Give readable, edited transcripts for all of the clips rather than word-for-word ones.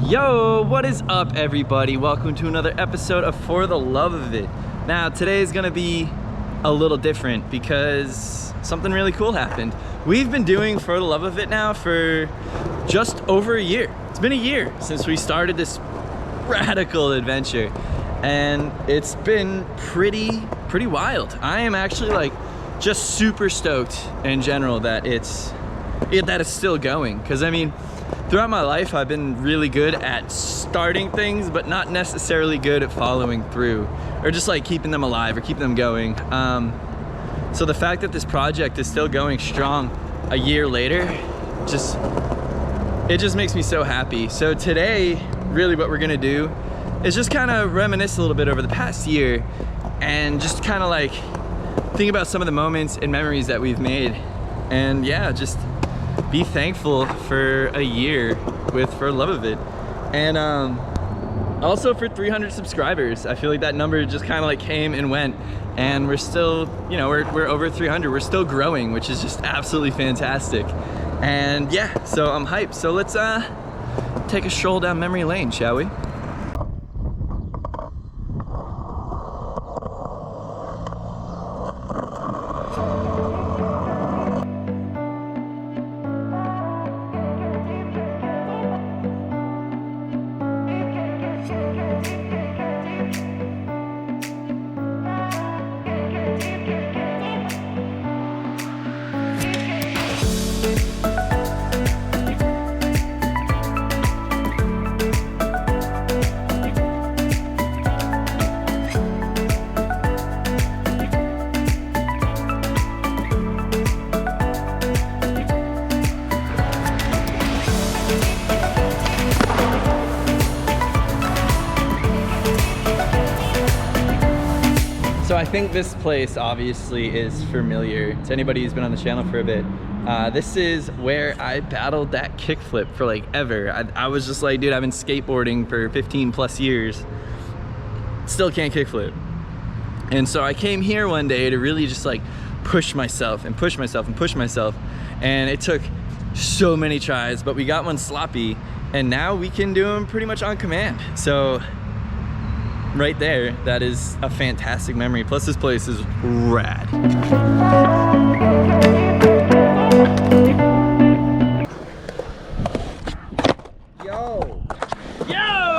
Yo, what is up everybody? Welcome to another episode of For the Love of It. Now today is gonna be a little different because something really cool happened. We've been doing For the Love of It now for just over a year. It's been a year since we started this radical adventure and it's been pretty wild. I am actually like just super stoked in general that it's still going, because I mean throughout my life I've been really good at starting things but not necessarily good at following through or just like keeping them alive or keeping them going. So the fact that this project is still going strong a year later, it just makes me so happy. So today really what we're gonna do is just kind of reminisce a little bit over the past year and just kind of like think about some of the moments and memories that we've made, and yeah, just be thankful for a year with For the Love of It. And also for 300 subscribers. I feel like that number just kind of like came and went, and we're still, you know, we're over 300. We're still growing, which is just absolutely fantastic. And yeah, so I'm hyped. So let's take a stroll down memory lane, shall we? So I think this place obviously is familiar to anybody who's been on the channel for a bit. This is where I battled that kickflip for like ever. I was just like, dude, I've been skateboarding for 15 plus years, still can't kickflip. And so I came here one day to really just like push myself and push myself and push myself. And it took so many tries, but we got one sloppy and now we can do them pretty much on command. So right there, that is a fantastic memory. Plus this place is rad. Yo! Yo!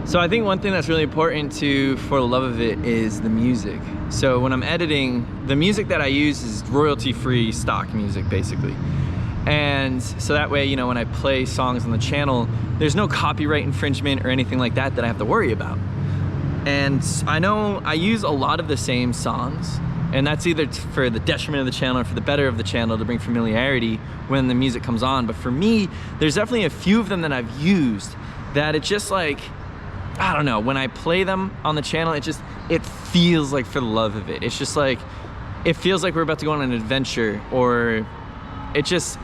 So I think one thing that's really important to For the Love of It is the music. So when I'm editing, the music that I use is royalty-free stock music, basically. And so that way, you know, when I play songs on the channel, there's no copyright infringement or anything like that that I have to worry about. And I know I use a lot of the same songs, and that's either for the detriment of the channel or for the better of the channel to bring familiarity when the music comes on. But for me, there's definitely a few of them that I've used that it's just like, I don't know, when I play them on the channel, it feels like For the Love of It. It's just like, it feels like we're about to go on an adventure, or it just,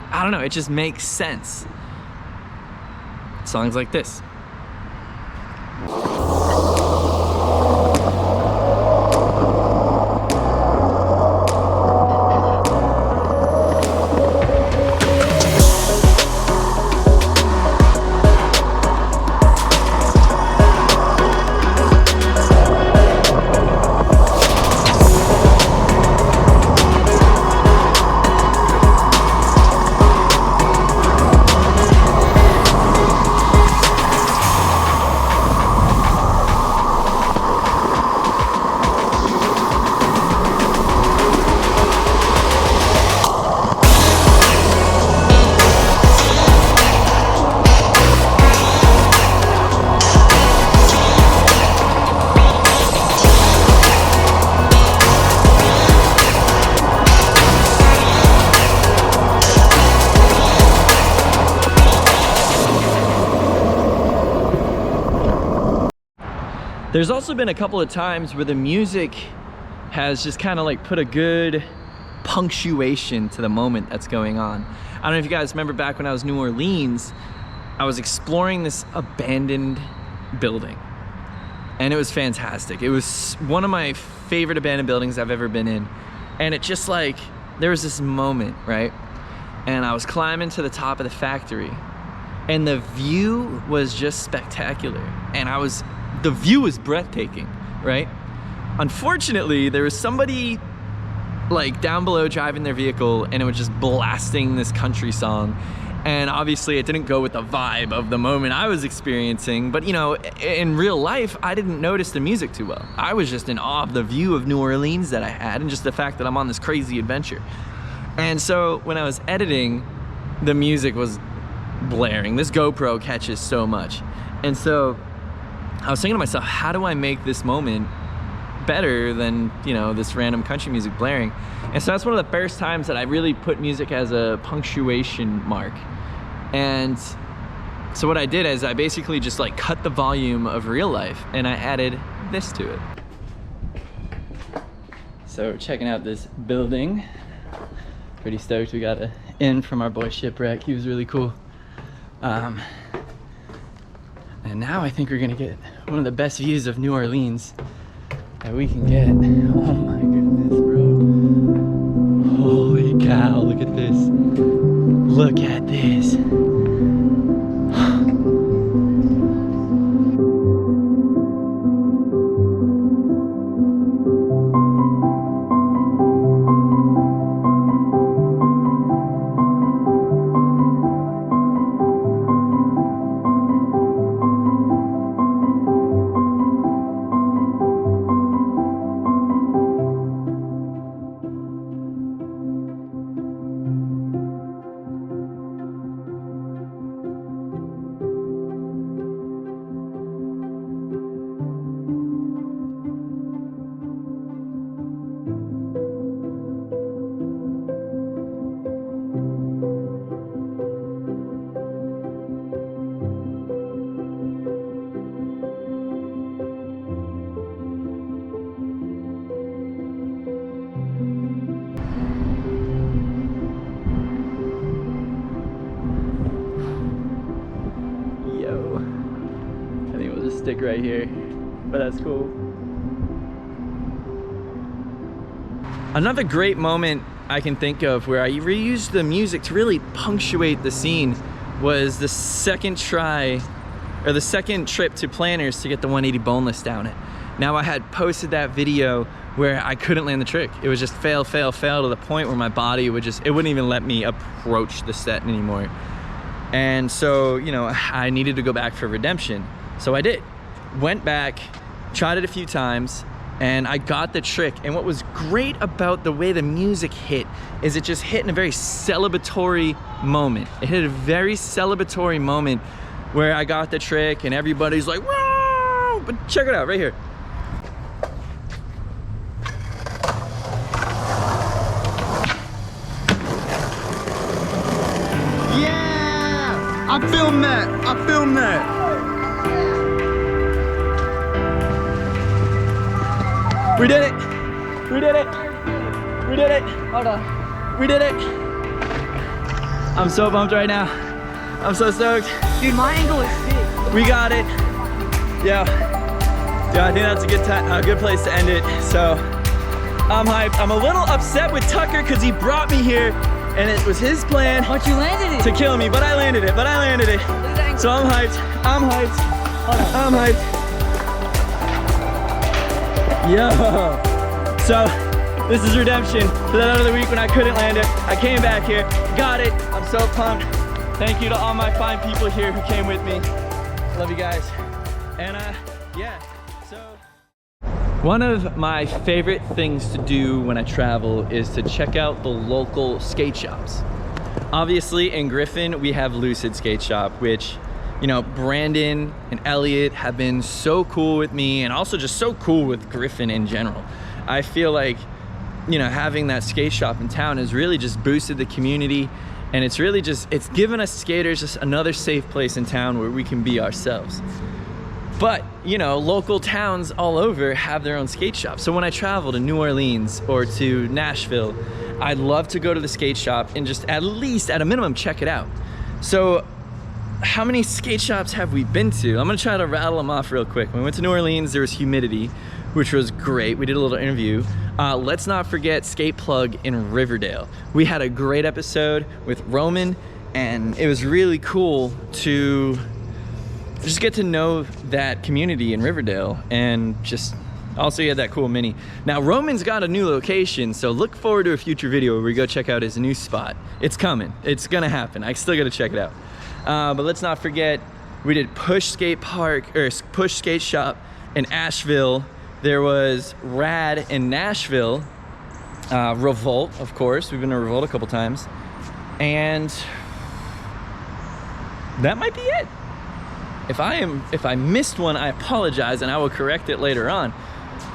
I don't know, it just makes sense. Songs like this. There's also been a couple of times where the music has just kind of like put a good punctuation to the moment that's going on. I don't know if you guys remember back when I was in New Orleans, I was exploring this abandoned building, and it was fantastic. It was one of my favorite abandoned buildings I've ever been in. And it just like, there was this moment, right? And I was climbing to the top of the factory, and the view was just spectacular. And the view was breathtaking, right? Unfortunately, there was somebody like down below driving their vehicle, and it was just blasting this country song. And obviously it didn't go with the vibe of the moment I was experiencing, but you know, in real life, I didn't notice the music too well. I was just in awe of the view of New Orleans that I had, and just the fact that I'm on this crazy adventure. And so when I was editing, the music was blaring. This GoPro catches so much. And so I was thinking to myself, how do I make this moment better than, you know, this random country music blaring? And so that's one of the first times that I really put music as a punctuation mark. And so what I did is I basically just like cut the volume of real life, and I added this to it. So we're checking out this building. Pretty stoked. We got an in from our boy Shipwreck. He was really cool. And now I think we're gonna get one of the best views of New Orleans that we can get. Oh my goodness, bro. Holy cow, look at this. Look at this. Stick right here, but that's cool. Another great moment I can think of where I reused the music to really punctuate the scene was the second try, or the second trip to Planners to get the 180 boneless down it. Now I had posted that video where I couldn't land the trick. It was just fail, fail, fail to the point where my body would just, it wouldn't even let me approach the set anymore. And so, you know, I needed to go back for redemption. So I did. Went back, tried it a few times, and I got the trick. And what was great about the way the music hit is it just hit in a very celebratory moment. It hit a very celebratory moment where I got the trick and everybody's like, whoa! But check it out right here. Yeah! I filmed that! I filmed that! We did it! We did it! We did it! Hold on. We did it! I'm so pumped right now. I'm so stoked. Dude, my angle is sick. We got it. Yeah. Yeah, I think that's a good place to end it. So, I'm hyped. I'm a little upset with Tucker because he brought me here and it was his plan But you landed it. to kill me, but I landed it, So I'm hyped. I'm hyped. I'm hyped. Yo! So, this is redemption for that other week when I couldn't land it. I came back here, got it. I'm so pumped. Thank you to all my fine people here who came with me. Love you guys. And yeah, so. One of my favorite things to do when I travel is to check out the local skate shops. Obviously in Griffin, we have Lucid Skateshop, which, you know, Brandon and Elliot have been so cool with me, and also just so cool with Griffin in general. I feel like, you know, having that skate shop in town has really just boosted the community, and it's really just, it's given us skaters just another safe place in town where we can be ourselves. But, you know, local towns all over have their own skate shops. So when I travel to New Orleans or to Nashville, I'd love to go to the skate shop and just at least, at a minimum, check it out. So how many skate shops have we been to? I'm gonna try to rattle them off real quick. When we went to New Orleans, there was Humidity, which was great. We did a little interview. Let's not forget Skate Plug in Riverdale. We had a great episode with Roman, and it was really cool to just get to know that community in Riverdale, and just also he had that cool mini. Now Roman's got a new location, so look forward to a future video where we go check out his new spot. It's coming, it's gonna happen. I still gotta check it out. But let's not forget, we did Push Skate Park, or Push Skate Shop in Asheville. There was Rad in Nashville. Revolt, of course. We've been to Revolt a couple times. And that might be it. If I missed one, I apologize, and I will correct it later on.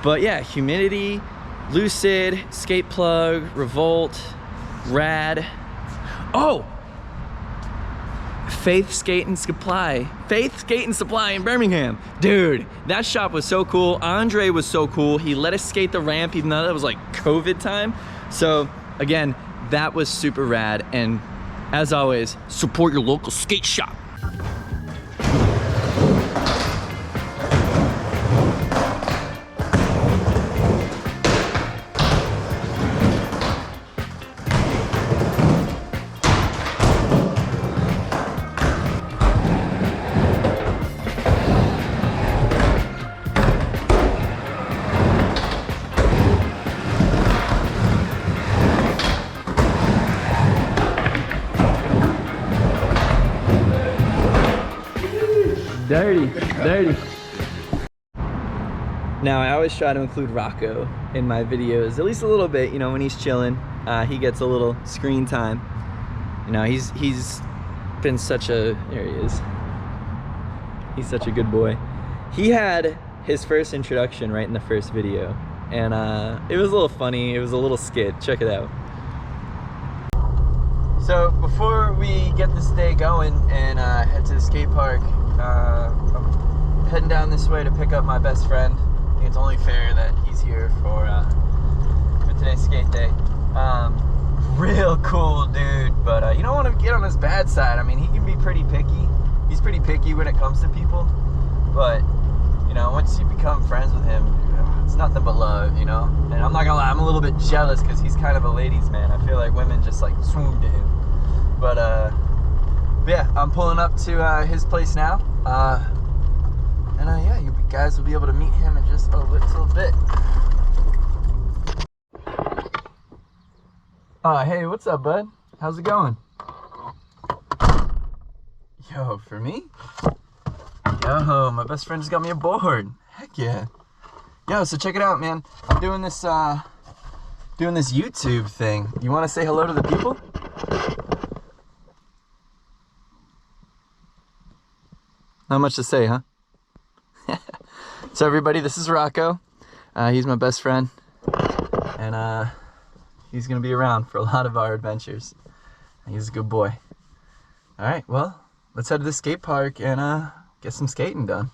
But yeah, Humidity, Lucid, Skate Plug, Revolt, Rad. Oh! Faith Skate and Supply in Birmingham. Dude, that shop was so cool. Andre was so cool. He let us skate the ramp even though that was like COVID time. So again, that was super rad. And as always, support your local skate shop. Dirty. Now I always try to include Rocco in my videos, at least a little bit, you know, when he's chilling. He gets a little screen time. You know, he's been such a, there he is. He's such a good boy. He had his first introduction right in the first video, and it was a little funny. It was a little skit. Check it out. So before we get this day going and head to the skate park, I'm heading down this way to pick up my best friend. I think it's only fair that he's here for today's skate day. Real cool dude, but you don't want to get on his bad side. I mean, he can be pretty picky. He's pretty picky when it comes to people, but you know, once you become friends with him, it's nothing but love, you know. And I'm not gonna lie, I'm a little bit jealous because he's kind of a ladies' man. I feel like women just like swoon to him. But yeah, I'm pulling up to his place now. And yeah, you guys will be able to meet him in just a little bit. Hey, what's up, bud? How's it going? Yo, for me? Yo, my best friend just got me a board. Heck yeah. Yo, so check it out, man. I'm doing this YouTube thing. You want to say hello to the people? Not much to say, huh? So everybody, this is Rocco. He's my best friend, and he's gonna be around for a lot of our adventures. He's a good boy. All right, well, let's head to the skate park and get some skating done.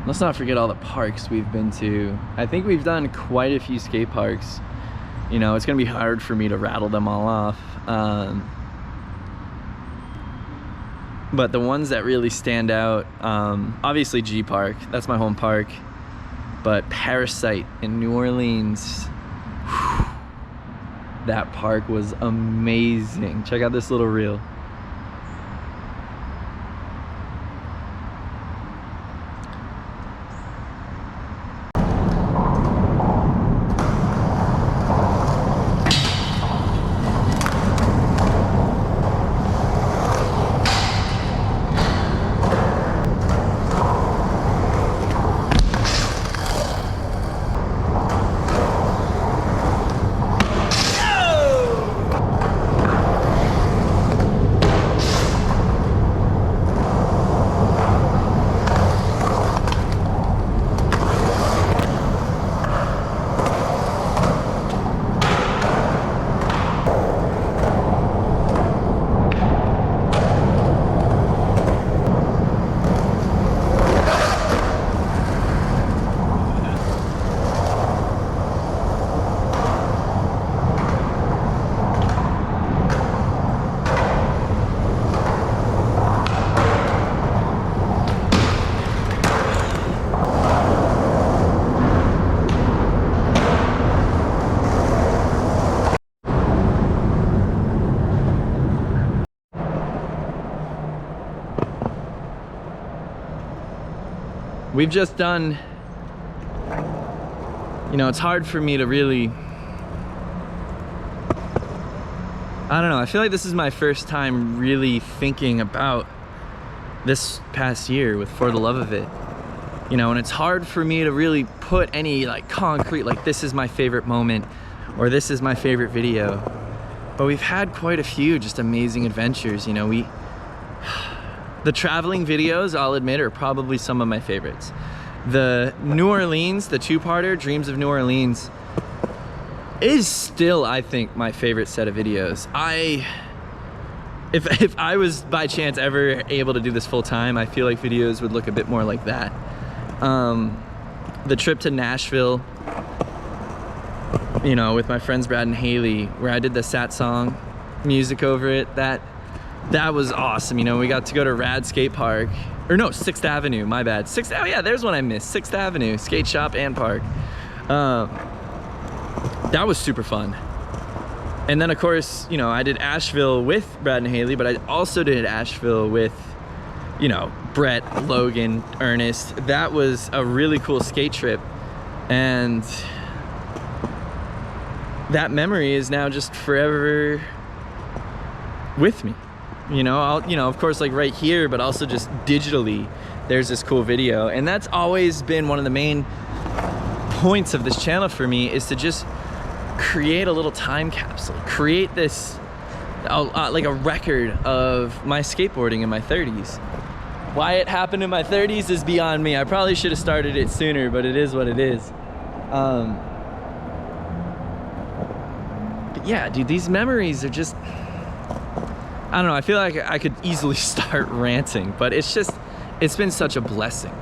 Let's not forget all the parks we've been to. I think we've done quite a few skate parks. You know, it's gonna be hard for me to rattle them all off. But the ones that really stand out, obviously G Park, that's my home park. But Parasite in New Orleans, whew, that park was amazing. Check out this little reel. we've just done, you know, it's hard for me to really, I don't know, I feel like this is my first time really thinking about this past year with For the Love of It. You know, and it's hard for me to really put any like concrete, like this is my favorite moment or this is my favorite video. But we've had quite a few just amazing adventures. You know, the traveling videos, I'll admit, are probably some of my favorites. The New Orleans, the two-parter, Dreams of New Orleans, is still, I think, my favorite set of videos. If I was by chance ever able to do this full time, I feel like videos would look a bit more like that. The trip to Nashville, you know, with my friends Brad and Haley, where I did the Sat Song music over it, that was awesome. You know, we got to go to Rad Skate Park, or no, 6th Avenue, my bad. Oh yeah, there's one I missed, 6th Avenue, skate shop and park. That was super fun. And then of course, you know, I did Asheville with Brad and Haley, but I also did Asheville with, you know, Brett, Logan, Ernest. That was a really cool skate trip. And that memory is now just forever with me. You know, of course, like right here, but also just digitally, there's this cool video. And that's always been one of the main points of this channel for me, is to just create a little time capsule, create this like a record of my skateboarding in my 30s. Why it happened in my 30s is beyond me. I probably should have started it sooner, but it is what it is. But yeah, dude, these memories are just, I don't know, I feel like I could easily start ranting, but it's been such a blessing.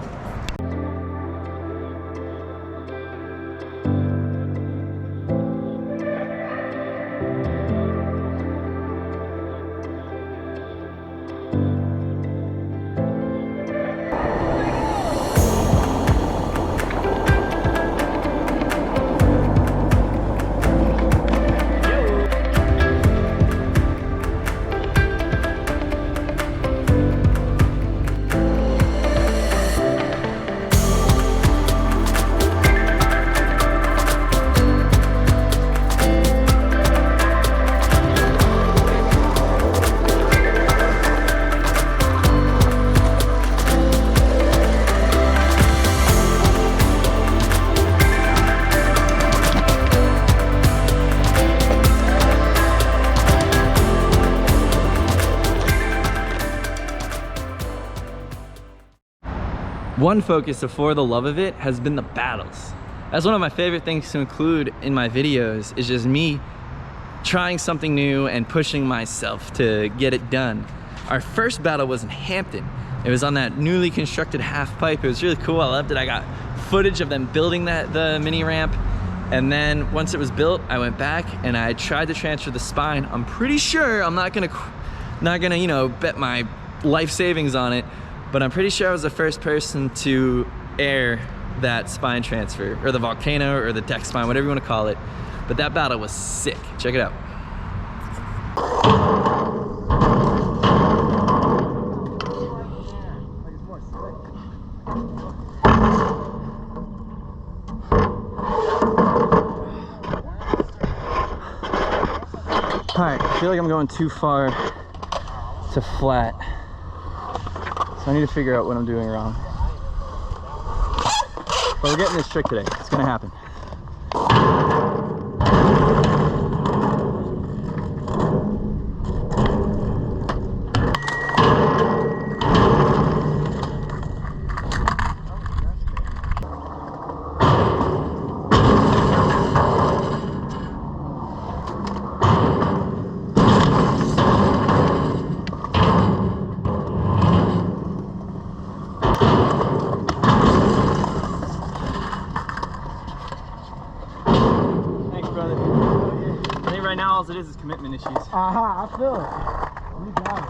One focus of For the Love of It has been the battles. That's one of my favorite things to include in my videos, is just me trying something new and pushing myself to get it done. Our first battle was in Hampton. It was on that newly constructed half pipe. It was really cool. I loved it. I got footage of them building the mini ramp. And then once it was built, I went back and I tried to transfer the spine. I'm pretty sure I'm not gonna, you know, bet my life savings on it, but I'm pretty sure I was the first person to air that spine transfer, or the volcano, or the deck spine, whatever you want to call it. But that battle was sick. Check it out. All right, I feel like I'm going too far to flat. So I need to figure out what I'm doing wrong. But we're getting this trick today. It's gonna happen. Right now, all it is commitment issues. Aha, I feel it. You got it.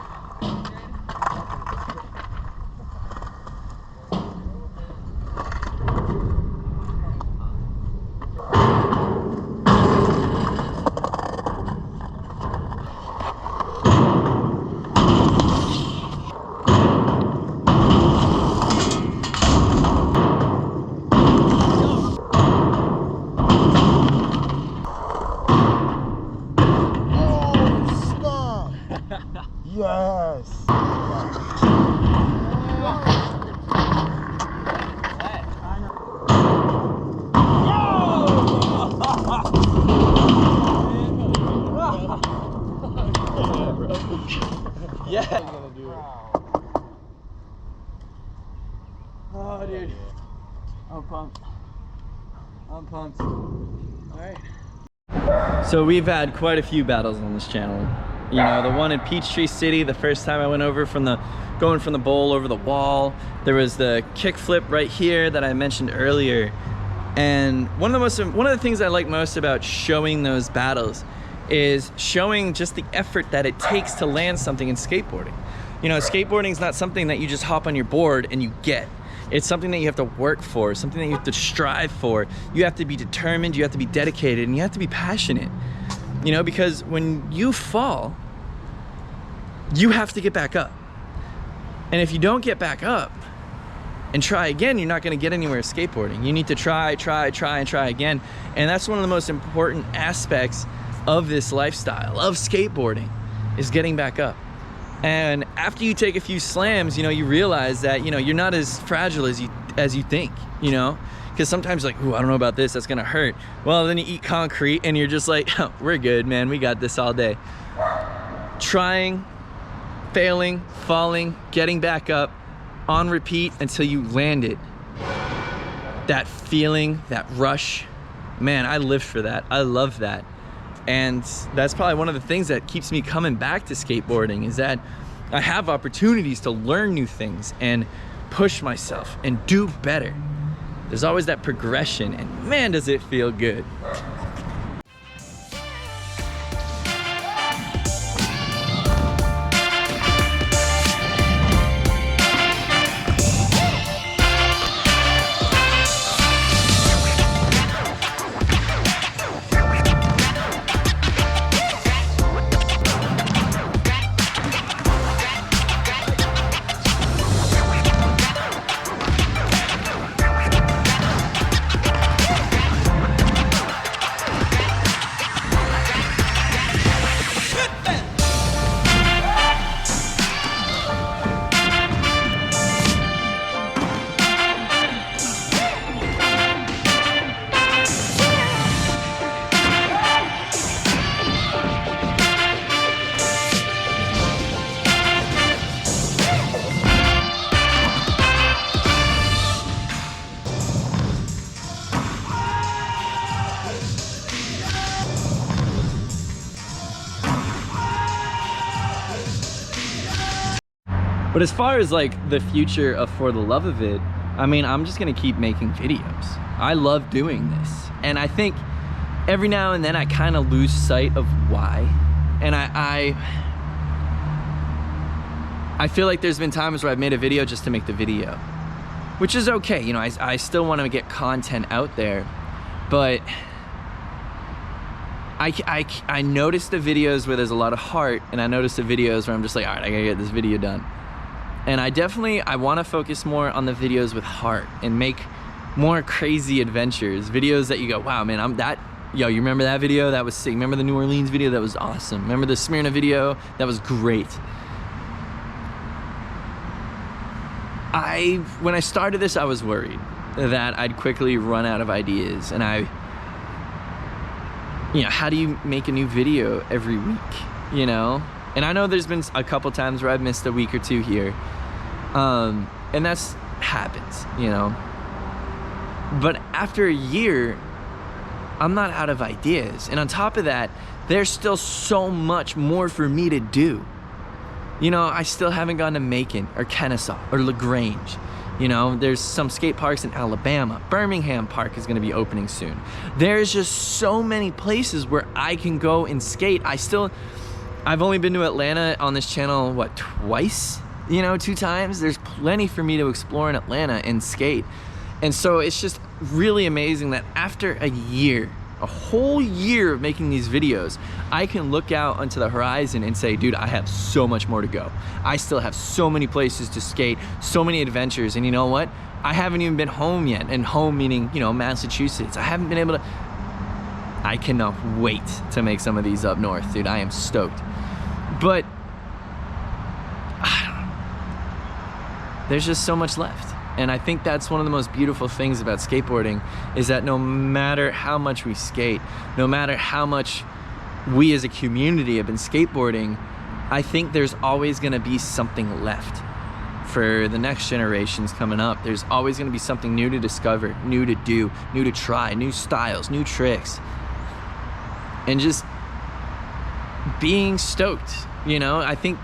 I'm pumped. All right. So we've had quite a few battles on this channel. You know, the one in Peachtree City, the first time I went over going from the bowl over the wall. There was the kickflip right here that I mentioned earlier. And one of the things I like most about showing those battles is showing just the effort that it takes to land something in skateboarding. You know, skateboarding is not something that you just hop on your board and you get. It's something that you have to work for, something that you have to strive for. You have to be determined, you have to be dedicated, and you have to be passionate. You know, because when you fall, you have to get back up. And if you don't get back up and try again, you're not gonna get anywhere skateboarding. You need to try, and try again. And that's one of the most important aspects of this lifestyle, of skateboarding, is getting back up. And after you take a few slams, you know, you realize that, you know, you're not as fragile as you think, you know? Because sometimes like, ooh, I don't know about this, that's gonna hurt. Well, then you eat concrete and you're just like, oh, we're good, man, we got this all day. Trying, failing, falling, getting back up, on repeat until you land it. That feeling, that rush, man, I live for that. I love that. And that's probably one of the things that keeps me coming back to skateboarding, is that I have opportunities to learn new things and push myself and do better. There's always that progression, and man, does it feel good. But as far as like the future of For the Love of It, I mean, I'm just gonna keep making videos. I love doing this. And I think every now and then I kind of lose sight of why. And I feel like there's been times where I've made a video just to make the video, which is okay. You know, I still want to get content out there, but I notice the videos where there's a lot of heart, and I notice the videos where I'm just like, all right, I gotta get this video done. And I want to focus more on the videos with heart and make more crazy adventures, videos that you go, wow, man, yo, you remember that video? That was sick. Remember the New Orleans video? That was awesome. Remember the Smyrna video? That was great. When I started this, I was worried that I'd quickly run out of ideas, and you know, how do you make a new video every week, you know? And I know there's been a couple times where I've missed a week or two here, and that's happens, you know? But after a year, I'm not out of ideas. And on top of that, there's still so much more for me to do. You know, I still haven't gone to Macon or Kennesaw or LaGrange. You know, there's some skate parks in Alabama. Birmingham Park is gonna be opening soon. There's just so many places where I can go and skate. I've only been to Atlanta on this channel, what, twice? You know, 2 times? There's plenty for me to explore in Atlanta and skate. And so it's just really amazing that after a year, a whole year of making these videos, I can look out onto the horizon and say, dude, I have so much more to go. I still have so many places to skate, so many adventures, and you know what? I haven't even been home yet, and home meaning, you know, Massachusetts. I haven't been able to, I cannot wait to make some of these up north, dude. I am stoked. But, I don't know. There's just so much left. And I think that's one of the most beautiful things about skateboarding, is that no matter how much we skate, no matter how much we as a community have been skateboarding, I think there's always gonna be something left for the next generations coming up. There's always going to be something new to discover, new to do, new to try, new styles, new tricks, and just being stoked. You know, I think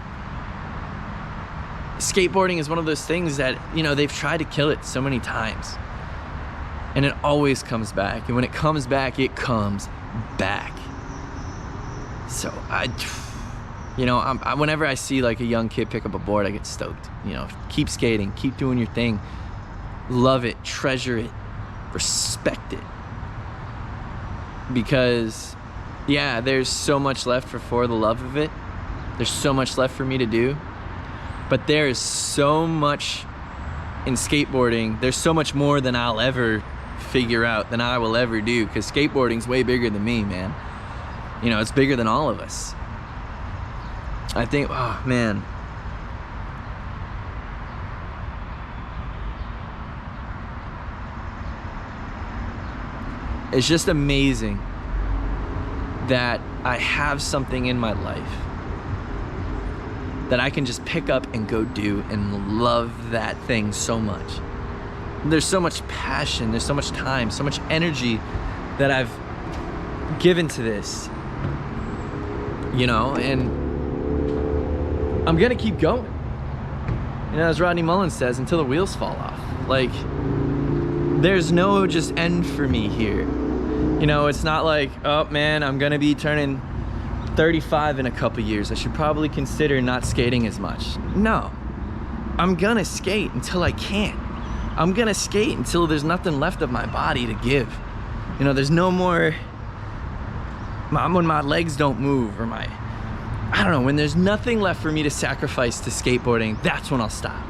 skateboarding is one of those things that, you know, they've tried to kill it so many times, and it always comes back. And when it comes back, it comes back. So whenever I see like a young kid pick up a board, I get stoked. You know, keep skating, keep doing your thing, love it, treasure it, respect it. Because yeah, there's so much left for the love of it. There's so much left for me to do, but there is so much in skateboarding. There's so much more than I'll ever figure out, than I will ever do, because skateboarding's way bigger than me, man. You know, it's bigger than all of us. I think, oh man. It's just amazing that I have something in my life that I can just pick up and go do and love that thing so much. There's so much passion, there's so much time, so much energy that I've given to this, you know, and I'm gonna keep going. You know, as Rodney Mullen says, until the wheels fall off. Like, there's no just end for me here. You know, it's not like, oh man, I'm gonna be turning 35 in a couple years. I should probably consider not skating as much. No, I'm gonna skate until I can't. I'm gonna skate until there's nothing left of my body to give. You know, there's no more, when my legs don't move, or I don't know, when there's nothing left for me to sacrifice to skateboarding, that's when I'll stop.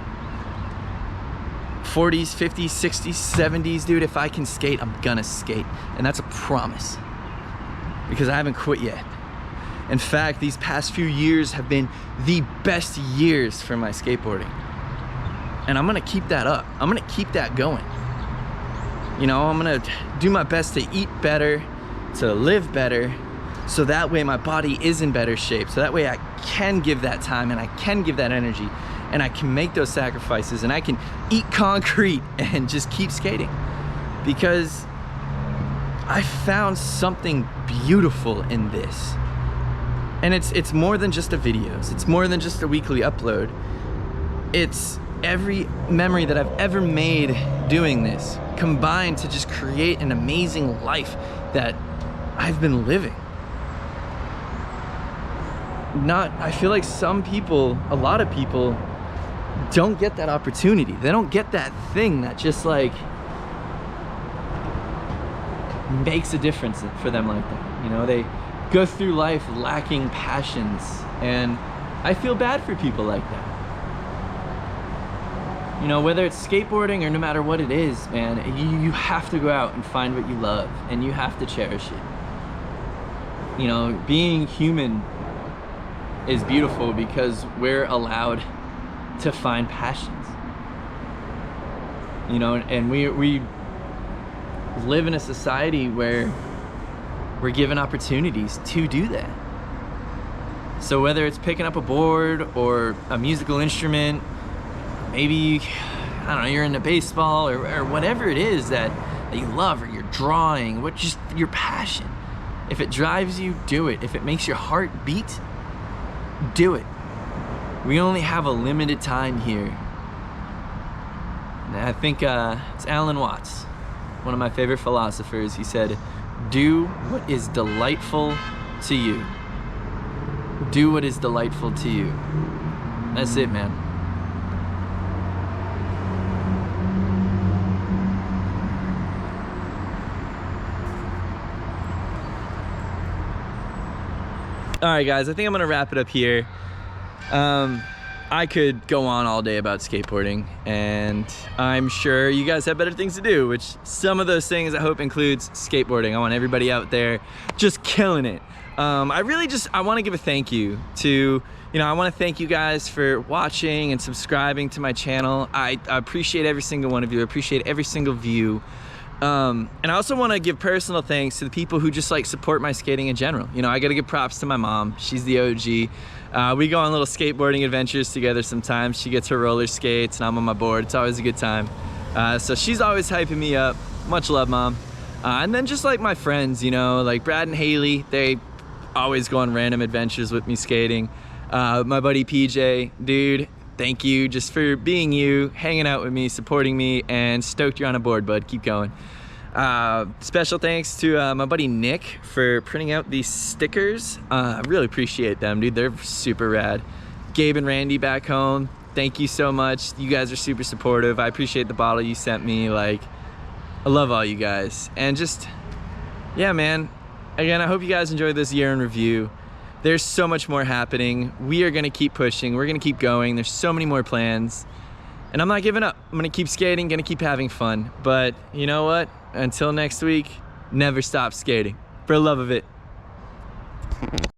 40s, 50s, 60s, 70s, dude, if I can skate, I'm gonna skate. And that's a promise, because I haven't quit yet. In fact, these past few years have been the best years for my skateboarding. And I'm gonna keep that up. I'm gonna keep that going. You know, I'm gonna do my best to eat better, to live better, so that way my body is in better shape. So that way I can give that time, and I can give that energy, and I can make those sacrifices, and I can eat concrete and just keep skating. Because I found something beautiful in this. And it's more than just the videos. It's more than just a weekly upload. It's every memory that I've ever made doing this combined to just create an amazing life that I've been living. I feel like some people, a lot of people, don't get that opportunity. They don't get that thing that just like makes a difference for them like that. You know, they go through life lacking passions, and I feel bad for people like that. You know, whether it's skateboarding or no matter what it is, man, you have to go out and find what you love, and you have to cherish it. You know, being human is beautiful because we're allowed to find passions. You know, and we live in a society where we're given opportunities to do that. So whether it's picking up a board or a musical instrument, maybe, I don't know, you're into baseball or whatever it is that you love, or you're drawing, just your passion. If it drives you, do it. If it makes your heart beat, do it. We only have a limited time here. And I think it's Alan Watts, one of my favorite philosophers. He said, do what is delightful to you. Do what is delightful to you. That's it, man. All right, guys, I think I'm gonna wrap it up here. I could go on all day about skateboarding, and I'm sure you guys have better things to do, which some of those things I hope includes skateboarding. I want everybody out there just killing it. I want to give a thank you to, I want to thank you guys for watching and subscribing to my channel. I appreciate every single one of you. I appreciate every single view. And I also want to give personal thanks to the people who just like support my skating in general. You know, I got to give props to my mom. She's the OG. We go on little skateboarding adventures together sometimes. She gets her roller skates and I'm on my board. It's always a good time. So she's always hyping me up. Much love, Mom. And then just like my friends, you know, like Brad and Haley, they always go on random adventures with me skating. My buddy PJ, dude, thank you just for being you, hanging out with me, supporting me, and stoked you're on a board, bud. Keep going. Special thanks to my buddy Nick for printing out these stickers. I really appreciate them, dude. They're super rad. Gabe and Randy back home, thank you so much. You guys are super supportive. I appreciate the bottle you sent me. Like, I love all you guys. And just, yeah, man. Again, I hope you guys enjoyed this year in review. There's so much more happening. We are gonna keep pushing. We're gonna keep going. There's so many more plans. And I'm not giving up. I'm gonna keep skating, gonna keep having fun. But you know what? Until next week, never stop skating. For the love of it.